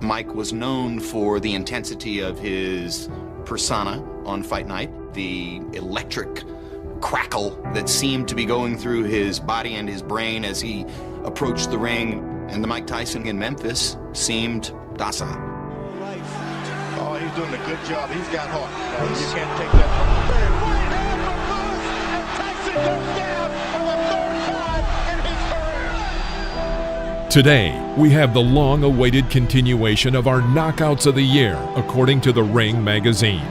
Mike was known for the intensity of his persona on Fight Night, the electric crackle that seemed to be going through his body and his brain as he approached the ring, and the Mike Tyson in Memphis seemed docile. Oh, he's doing a good job. He's got heart. You can't take that. Tyson goes down for the third time in his career. Today, we have the long-awaited continuation of our Knockouts of the Year, according to The Ring magazine.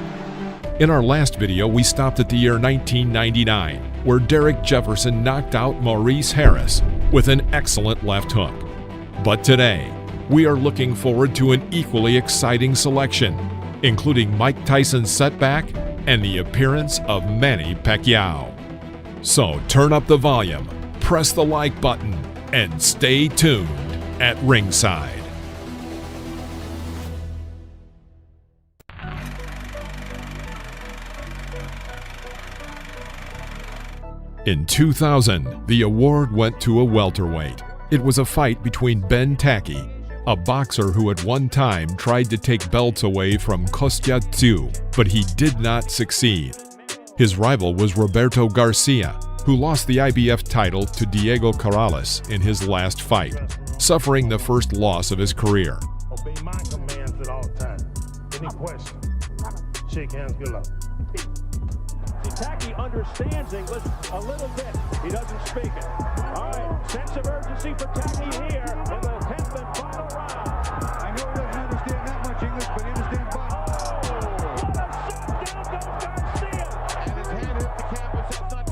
In our last video, we stopped at the year 1999, where Derek Jefferson knocked out Maurice Harris with an excellent left hook. But today, we are looking forward to an equally exciting selection, including Mike Tyson's setback and the appearance of Manny Pacquiao. So turn up the volume, press the like button, and stay tuned at ringside. In 2000, the award went to a welterweight. It was a fight between Ben Taki, a boxer who at one time tried to take belts away from Kostya Tszyu, but he did not succeed. His rival was Roberto Garcia, who lost the IBF title to Diego Corrales in his last fight, suffering the first loss of his career. Obey my commands at all times. Any questions? Shake hands, good luck. Taki understands English a little bit. He doesn't speak it. All right, sense of urgency for Taki here in the 10th and final round. I know he doesn't understand that much English, but he understands boxing. What a shot! Down goes Garcia. And his hand hit the canvas. That's not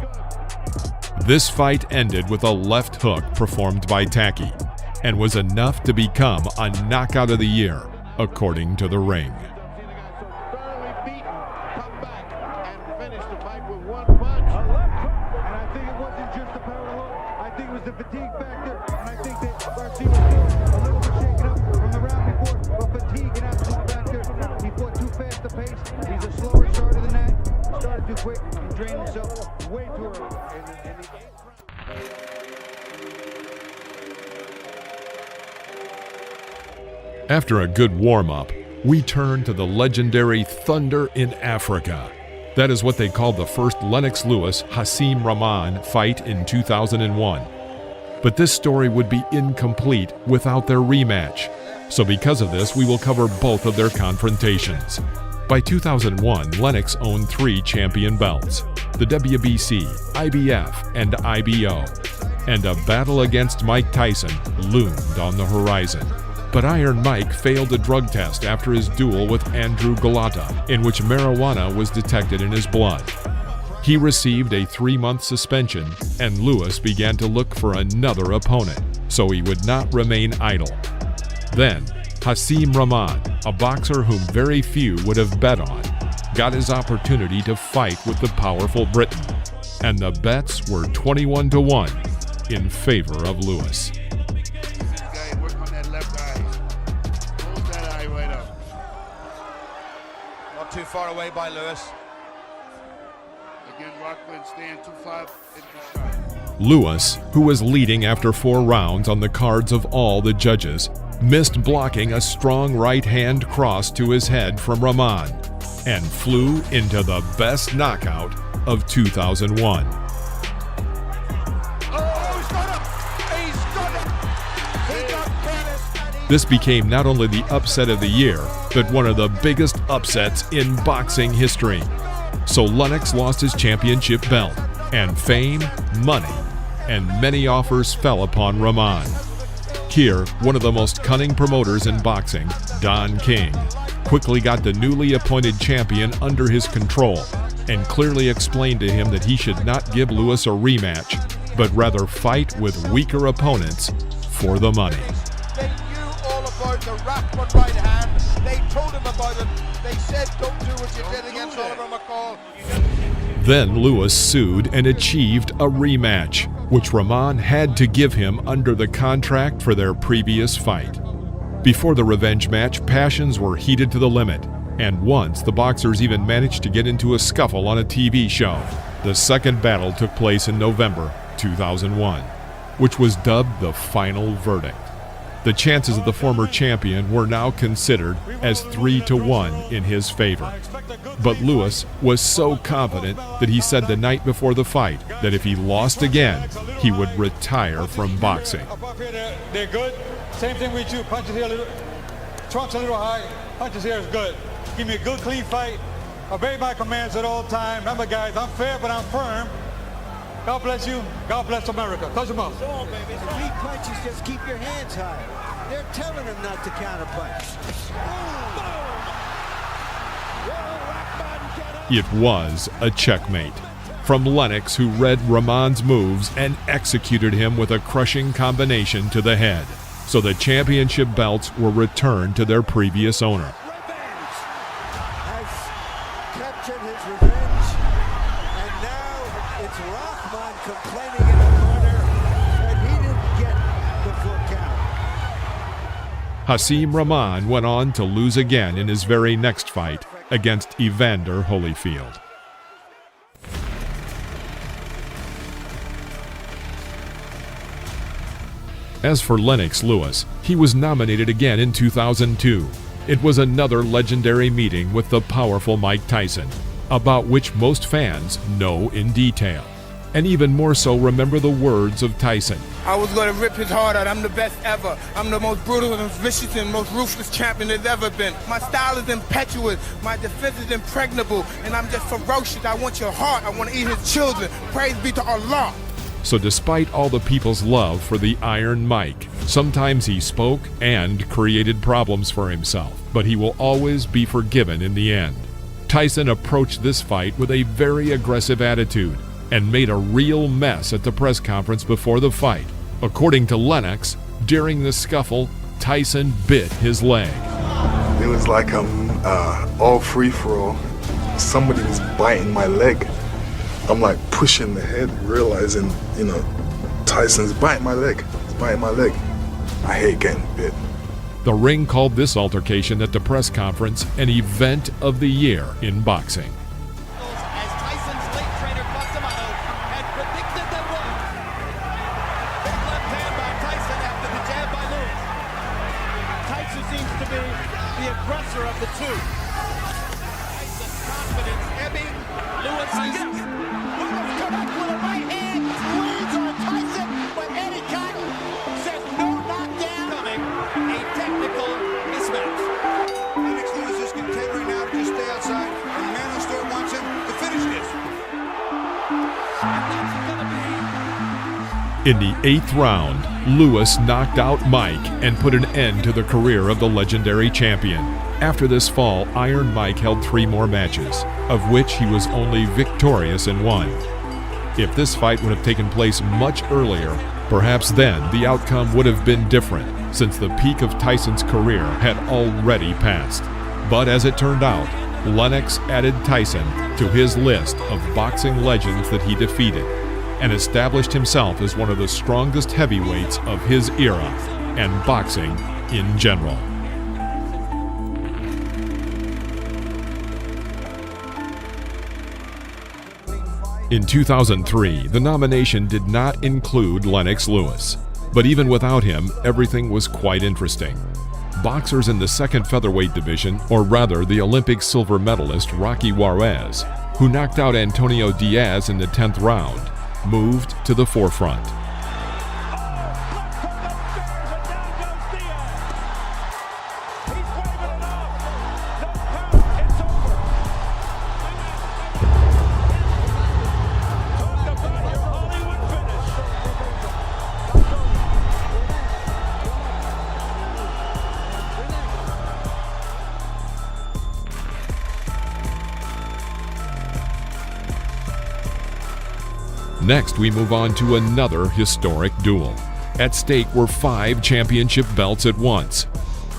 good. This fight ended with a left hook performed by Taki, and was enough to become a Knockout of the Year, according to The Ring. The fatigue factor, and I think that Garcia was still a little bit shaken up from the round before, but fatigue and absolute factor. He fought too fast a pace. He's a slower starter than that. Started too quick and drained himself way too early. In the 8th round. After a good warm-up, we turn to the legendary Thunder in Africa. That is what they called the first Lennox Lewis-Hasim Rahman fight in 2001. But this story would be incomplete without their rematch. So because of this, we will cover both of their confrontations. By 2001, Lennox owned 3 champion belts, the WBC, IBF, and IBO. And a battle against Mike Tyson loomed on the horizon. But Iron Mike failed a drug test after his duel with Andrew Golota, in which marijuana was detected in his blood. He received a 3-month suspension, and Lewis began to look for another opponent, so he would not remain idle. Then, Hasim Rahman, a boxer whom very few would have bet on, got his opportunity to fight with the powerful Briton, and the bets were 21-1 in favor of Lewis. Too far away by Lewis. Again, Rockland staying too far. Lewis, who was leading after 4 rounds on the cards of all the judges, missed blocking a strong right-hand cross to his head from Rahman and flew into the best knockout of 2001. This became not only the upset of the year, but one of the biggest upsets in boxing history. So Lennox lost his championship belt, and fame, money, and many offers fell upon Rahman. Here, one of the most cunning promoters in boxing, Don King, quickly got the newly appointed champion under his control and clearly explained to him that he should not give Lewis a rematch, but rather fight with weaker opponents for the money. About the wrap one right hand. They told him about it. They said, don't do what you did against Oliver McCall. Then Lewis sued and achieved a rematch, which Rahman had to give him under the contract for their previous fight. Before the revenge match, passions were heated to the limit, and once the boxers even managed to get into a scuffle on a TV show. The second battle took place in November 2001, which was dubbed the final verdict. The chances of the former champion were now considered as 3-1 in his favor. But Lewis was so confident that he said the night before the fight that if he lost again, he would retire from boxing. Up here, they're good. Same thing with you. Punches here a little, trunks a little high. Punches here is good. Give me a good, clean fight. Obey my commands at all times. Remember, guys, I'm fair, but I'm firm. God bless you. God bless America. Close your mouth. So, baby, the weak punches, just keep your hands high. They're telling him not to counterpunch. It was a checkmate from Lennox, who read Rahman's moves and executed him with a crushing combination to the head. So the championship belts were returned to their previous owner. Has captured his revenge, and now it's Rahman complaining in the corner that he didn't get the full count. Hasim Rahman went on to lose again in his very next fight against Evander Holyfield. As for Lennox Lewis, he was nominated again in 2002. It was another legendary meeting with the powerful Mike Tyson, about which most fans know in detail, and even more so remember the words of Tyson. I was going to rip his heart out. I'm the best ever. I'm the most brutal and vicious and most ruthless champion there's ever been. My style is impetuous. My defense is impregnable. And I'm just ferocious. I want your heart. I want to eat his children. Praise be to Allah. So despite all the people's love for the Iron Mike, sometimes he spoke and created problems for himself, but he will always be forgiven in the end. Tyson approached this fight with a very aggressive attitude and made a real mess at the press conference before the fight. According to Lennox, during the scuffle, Tyson bit his leg. It was like I'm all free for all. Somebody was biting my leg. I'm like pushing the head, realizing, Tyson's biting my leg. He's biting my leg. I hate getting bit. The ring called this altercation at the press conference an event of the year in boxing. As Tyson's late trainer Quasimodo had predicted they would. Big left hand by Tyson after the jab by Lewis. Tyson seems to be the aggressor of the two. Tyson's confidence ebbing. Lewis is correct with a right hand. Leads on Tyson, but Eddie Cotton says no knockdown. Coming, a technical mismatch. Lennox Lewis is content right now to just stay outside, and the man on the store wants him to finish this. And that's gonna be In the 8th round, Lewis knocked out Mike and put an end to the career of the legendary champion. After this fall, Iron Mike held 3 more matches, of which he was only victorious in 1. If this fight would have taken place much earlier, perhaps then the outcome would have been different, since the peak of Tyson's career had already passed. But as it turned out, Lennox added Tyson to his list of boxing legends that he defeated, and established himself as one of the strongest heavyweights of his era and boxing in general. In 2003, the nomination did not include Lennox Lewis, but even without him, everything was quite interesting. Boxers in the 2nd featherweight division, or rather the Olympic silver medalist Rocky Juarez, who knocked out Antonio Diaz in the 10th round, moved to the forefront. Next, we move on to another historic duel. At stake were 5 championship belts at once.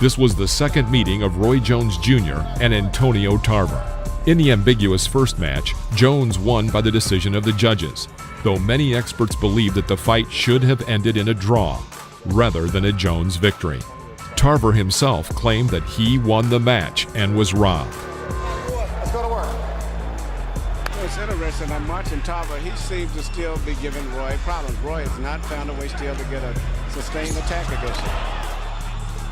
This was the second meeting of Roy Jones Jr. and Antonio Tarver. In the ambiguous first match, Jones won by the decision of the judges, though many experts believe that the fight should have ended in a draw, rather than a Jones victory. Tarver himself claimed that he won the match and was robbed. It's interesting. I'm watching Tarver. He seems to still be giving Roy problems. Roy has not found a way still to get a sustained attack against him.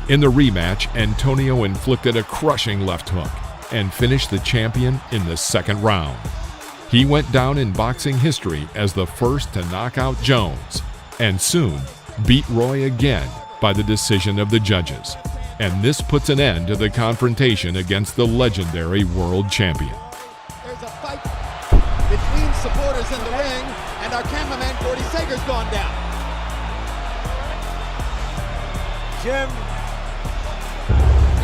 In the rematch, Antonio inflicted a crushing left hook and finished the champion in the second round. He went down in boxing history as the first to knock out Jones, and soon beat Roy again by the decision of the judges. And this puts an end to the confrontation against the legendary world champion. There's a fight between supporters in the ring, and our cameraman, Gordy Sager's gone down. Jim,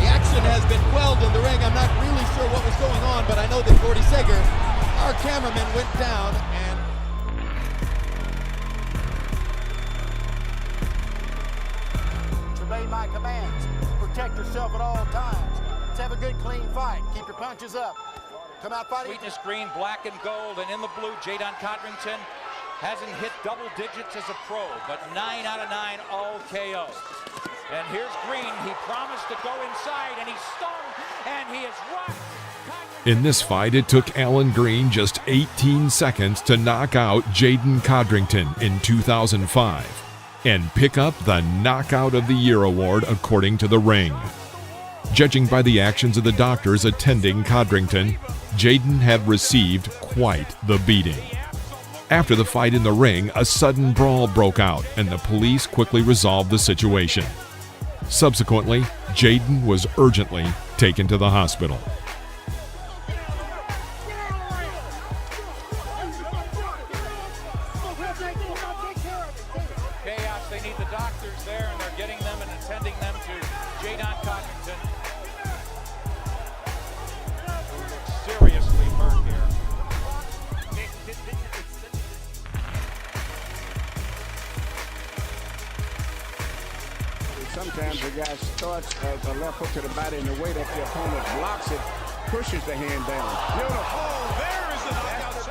the action has been quelled in the ring. I'm not really sure what was going on, but I know that Gordy Sager, our cameraman, went down and obey my commands. Protect yourself at all times. Let's have a good, clean fight. Keep your punches up. Come out fighting. Sweetness green, black and gold, and in the blue, Jadon Codrington hasn't hit double digits as a pro, but 9 out of 9 all KO. And here's Green. He promised to go inside, and he's stung, and he is rocked. In this fight, it took Alan Green just 18 seconds to knock out Jadon Codrington in 2005 and pick up the Knockout of the Year award according to The Ring. Judging by the actions of the doctors attending Codrington, Jadon had received quite the beating. After the fight in the ring, a sudden brawl broke out, and the police quickly resolved the situation. Subsequently, Jadon was urgently taken to the hospital. Chaos, they need the doctors there, and they're getting them and attending them to Jadon Codrington. Seriously hurt here. Sometimes the guy starts a left hook to the body, and the way that the opponent blocks it pushes the hand down. Beautiful. There is the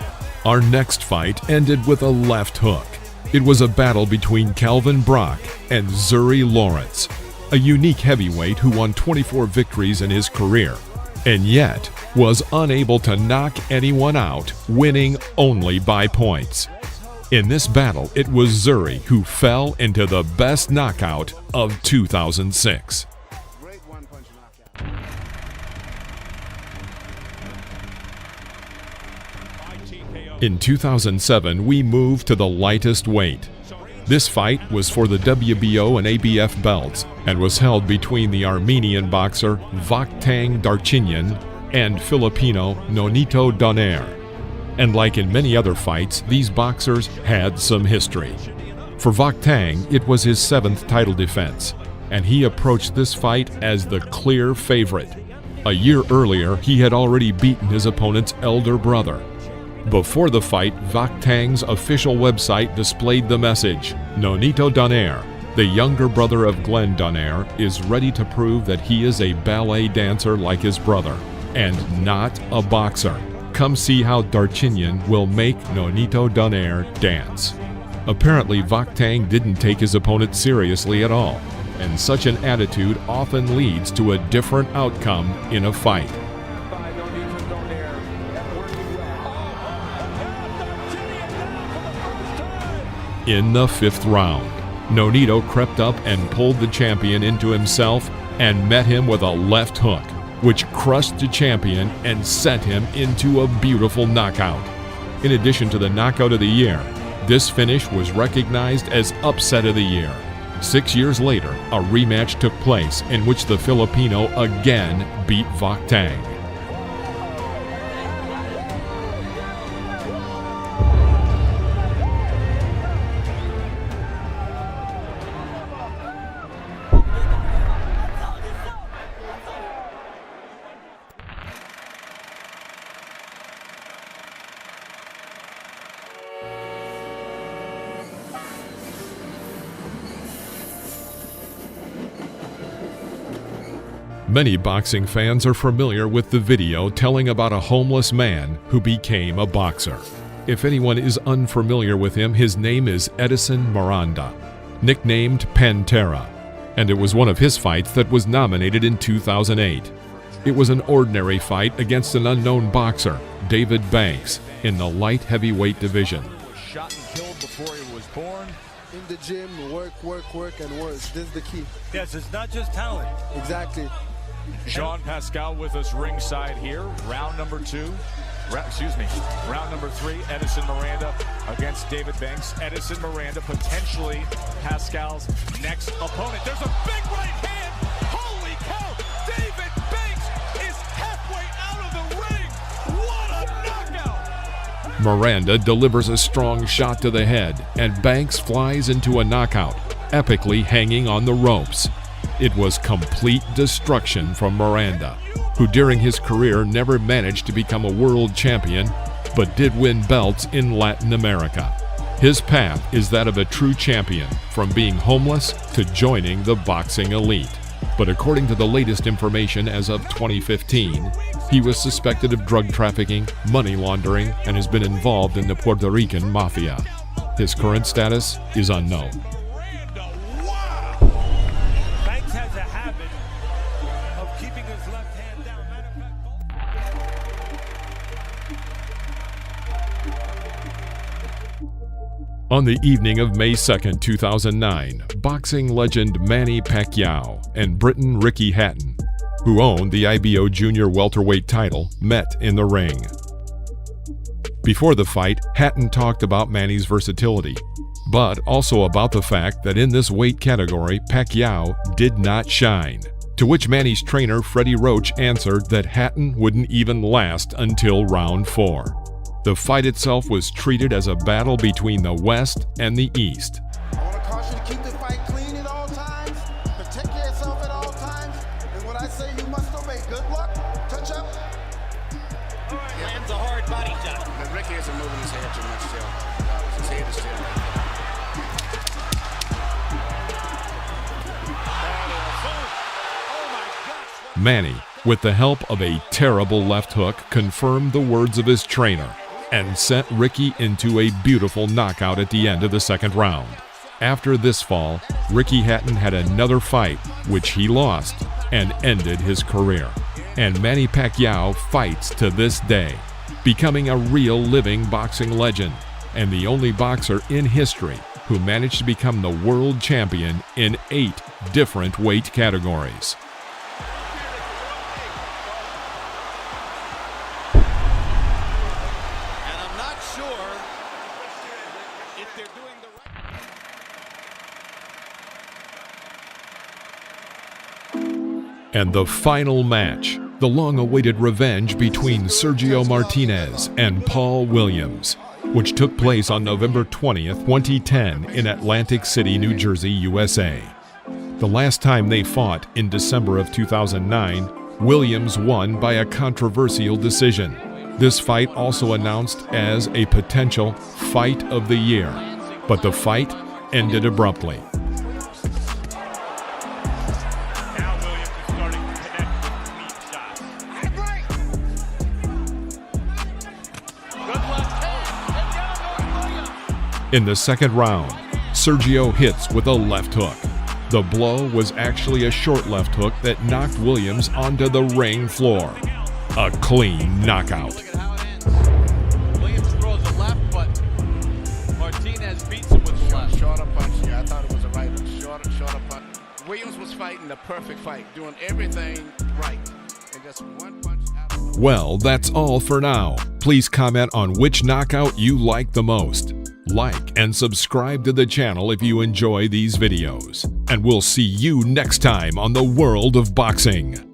knockout. Our next fight ended with a left hook. It was a battle between Calvin Brock and Zuri Lawrence, a unique heavyweight who won 24 victories in his career, and yet was unable to knock anyone out, winning only by points. In this battle, it was Zuri who fell into the best knockout of 2006. Great one-punch knockout. In 2007, we moved to the lightest weight. This fight was for the WBO and ABF belts and was held between the Armenian boxer Vakhtang Darchinyan and Filipino Nonito Donaire. And like in many other fights, these boxers had some history. For Vakhtang, it was his 7th title defense, and he approached this fight as the clear favorite. A year earlier, he had already beaten his opponent's elder brother. Before the fight, Vakhtang's official website displayed the message, Nonito Donaire, the younger brother of Glenn Donaire, is ready to prove that he is a ballet dancer like his brother, and not a boxer. Come see how Darchinyan will make Nonito Donaire dance. Apparently, Vakhtang didn't take his opponent seriously at all, and such an attitude often leads to a different outcome in a fight. In the 5th round, Nonito crept up and pulled the champion into himself and met him with a left hook, which crushed the champion and sent him into a beautiful knockout. In addition to the Knockout of the Year, this finish was recognized as Upset of the Year. 6 years later, a rematch took place in which the Filipino again beat Vakhtang. Many boxing fans are familiar with the video telling about a homeless man who became a boxer. If anyone is unfamiliar with him, his name is Edison Miranda, nicknamed Pantera, and it was one of his fights that was nominated in 2008. It was an ordinary fight against an unknown boxer, David Banks, in the light heavyweight division. Was shot and killed before he was born. in the gym, work, and work. This is the key. Yes, it's not just talent. Exactly. Jean Pascal with us ringside here. Round number 3, Edison Miranda against David Banks. Edison Miranda potentially Pascal's next opponent. There's a big right hand. Holy cow! David Banks is halfway out of the ring. What a knockout! Miranda delivers a strong shot to the head, and Banks flies into a knockout, epically hanging on the ropes. It was complete destruction from Miranda, who during his career never managed to become a world champion, but did win belts in Latin America. His path is that of a true champion, from being homeless to joining the boxing elite. But according to the latest information as of 2015, he was suspected of drug trafficking, money laundering, and has been involved in the Puerto Rican mafia. His current status is unknown. On the evening of May 2, 2009, boxing legend Manny Pacquiao and Briton Ricky Hatton, who owned the IBO Junior welterweight title, met in the ring. Before the fight, Hatton talked about Manny's versatility, but also about the fact that in this weight category, Pacquiao did not shine. To which Manny's trainer, Freddie Roach, answered that Hatton wouldn't even last until round 4. The fight itself was treated as a battle between the West and the East. I want to caution you to keep the fight clean at all times, protect yourself at all times, and when I say you must obey, good luck, touch up. Lands a hard body shot. But Ricky isn't moving his head too much still. His head is still like Manny, with the help of a terrible left hook, confirmed the words of his trainer and sent Ricky into a beautiful knockout at the end of the second round. After this fall, Ricky Hatton had another fight, which he lost, and ended his career. And Manny Pacquiao fights to this day, becoming a real living boxing legend, and the only boxer in history who managed to become the world champion in 8 different weight categories. And the final match, the long-awaited revenge between Sergio Martinez and Paul Williams, which took place on November 20th, 2010 in Atlantic City, New Jersey, USA. The last time they fought, in December of 2009, Williams won by a controversial decision. This fight also announced as a potential Fight of the Year, but the fight ended abruptly. In the second round, Sergio hits with a left hook. The blow was actually a short left hook that knocked Williams onto the ring floor. A clean knockout. Williams throws the left, but Martinez beats him with the left. Shorter punch, yeah, I thought it was a right hook. Shorter punch. Williams was fighting the perfect fight, doing everything right. And just one punch out. Well, that's all for now. Please comment on which knockout you like the most. Like and subscribe to the channel if you enjoy these videos. And we'll see you next time on the World of Boxing.